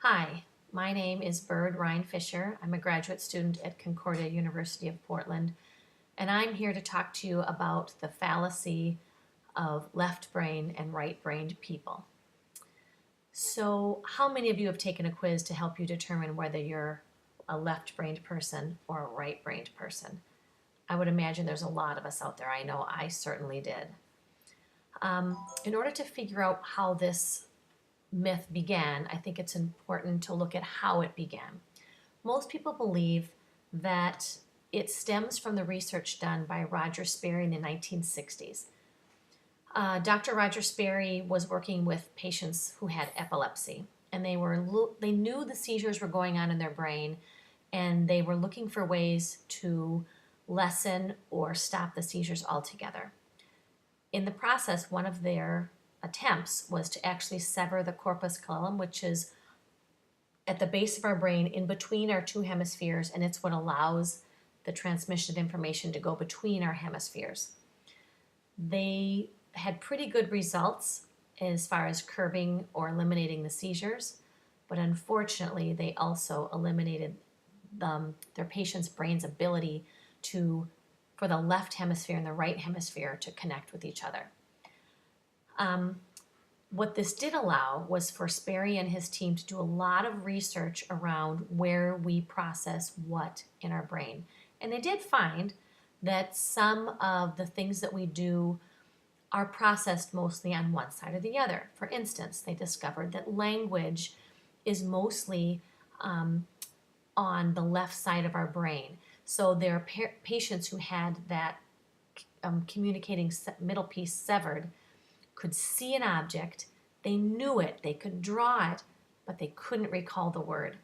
Hi, my name is Bird Ryan Fisher. I'm a graduate student at Concordia University of Portland, and I'm here to talk to you about the fallacy of left brain and right brained people. So, how many of you have taken a quiz to help you determine whether you're a left brained person or a right brained person? I would imagine there's a lot of us out there. I know I certainly did. In order to figure out how this myth began, I think it's important to look at how it began. Most people believe that it stems from the research done by Roger Sperry in the 1960s. Dr. Roger Sperry was working with patients who had epilepsy, and they knew the seizures were going on in their brain, and they were looking for ways to lessen or stop the seizures altogether. In the process, one of their attempts was to actually sever the corpus callosum, which is at the base of our brain in between our two hemispheres, and it's what allows the transmission of information to go between our hemispheres. They had pretty good results as far as curbing or eliminating the seizures, but unfortunately, they also eliminated their patient's brain's ability for the left hemisphere and the right hemisphere to connect with each other. What this did allow was for Sperry and his team to do a lot of research around where we process what in our brain. And they did find that some of the things that we do are processed mostly on one side or the other. For instance, they discovered that language is mostly on the left side of our brain. So there are patients who had that communicating middle piece severed could see an object, they knew it, they could draw it, but they couldn't recall the word.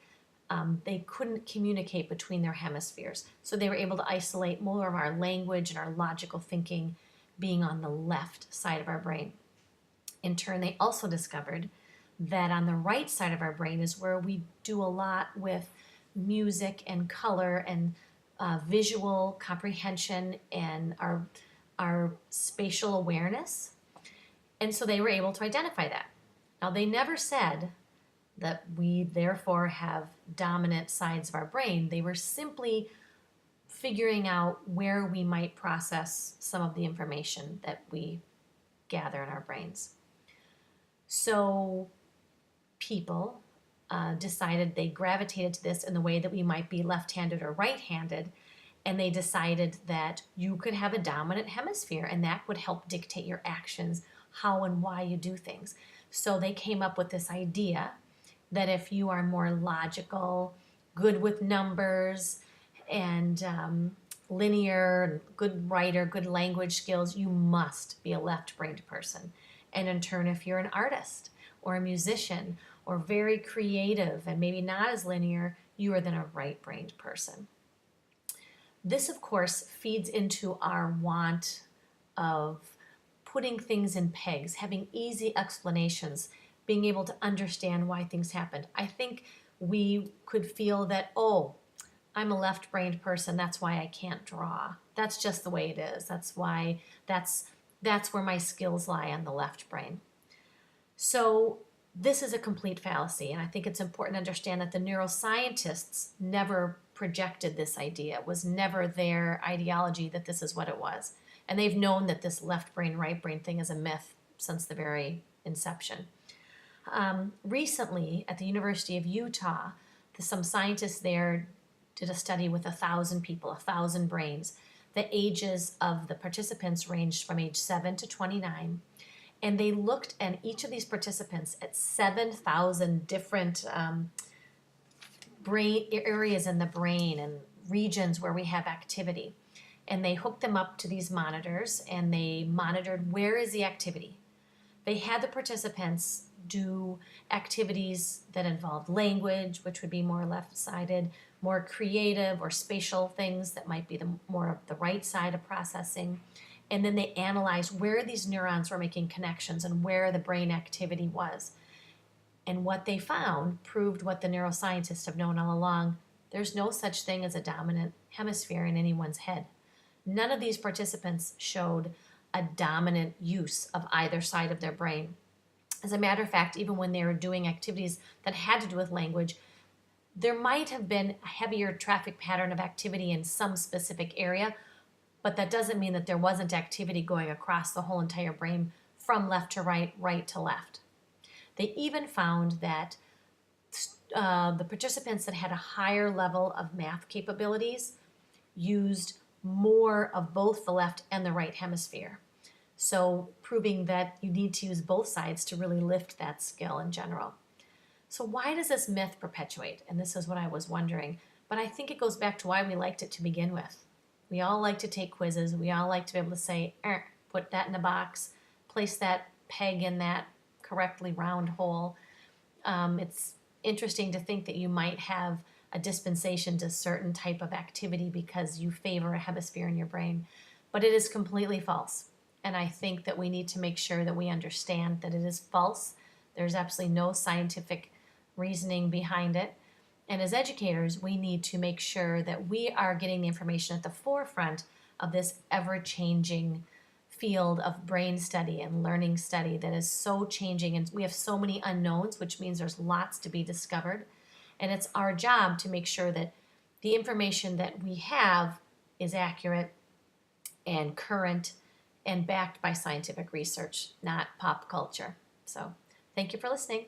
They couldn't communicate between their hemispheres. So they were able to isolate more of our language and our logical thinking being on the left side of our brain. In turn, they also discovered that on the right side of our brain is where we do a lot with music and color and visual comprehension and our spatial awareness. And so they were able to identify that. Now, they never said that we therefore have dominant sides of our brain. They were simply figuring out where we might process some of the information that we gather in our brains. So people decided they gravitated to this in the way that we might be left-handed or right-handed, and they decided that you could have a dominant hemisphere and that would help dictate your actions, how and why you do things. So they came up with this idea that if you are more logical, good with numbers, and linear, good writer, good language skills, you must be a left-brained person. And in turn, if you're an artist or a musician or very creative and maybe not as linear, you are then a right-brained person. This, of course, feeds into our want of putting things in pegs, having easy explanations, being able to understand why things happened. I think we could feel that, oh, I'm a left-brained person, that's why I can't draw. That's just the way it is. That's where my skills lie, on the left brain. So this is a complete fallacy, and I think it's important to understand that the neuroscientists never projected this idea. It was never their ideology that this is what it was. And they've known that this left brain, right brain thing is a myth since the very inception. Recently, at the University of Utah, some scientists there did a study with 1,000 people, 1,000 brains. The ages of the participants ranged from age 7 to 29. And they looked at each of these participants at 7,000 different brain areas in the brain and regions where we have activity. And they hooked them up to these monitors and they monitored where is the activity. They had the participants do activities that involved language, which would be more left-sided, more creative or spatial things that might be more of the right side of processing. And then they analyzed where these neurons were making connections and where the brain activity was. And what they found proved what the neuroscientists have known all along. There's no such thing as a dominant hemisphere in anyone's head. None of these participants showed a dominant use of either side of their brain. As a matter of fact, even when they were doing activities that had to do with language, there might have been a heavier traffic pattern of activity in some specific area, but that doesn't mean that there wasn't activity going across the whole entire brain from left to right, right to left. They even found that the participants that had a higher level of math capabilities used more of both the left and the right hemisphere. So, proving that you need to use both sides to really lift that skill in general. So, why does this myth perpetuate? And this is what I was wondering. But I think it goes back to why we liked it to begin with. We all like to take quizzes. We all like to be able to say, put that in a box, place that peg in that correctly round hole. It's interesting to think that you might have a dispensation to certain type of activity because you favor a hemisphere in your brain, but it is completely false. And I think that we need to make sure that we understand that it is false. There's absolutely no scientific reasoning behind it. And as educators, we need to make sure that we are getting the information at the forefront of this ever-changing field of brain study and learning study that is so changing, and we have so many unknowns, which means there's lots to be discovered. And it's our job to make sure that the information that we have is accurate and current and backed by scientific research, not pop culture. So thank you for listening.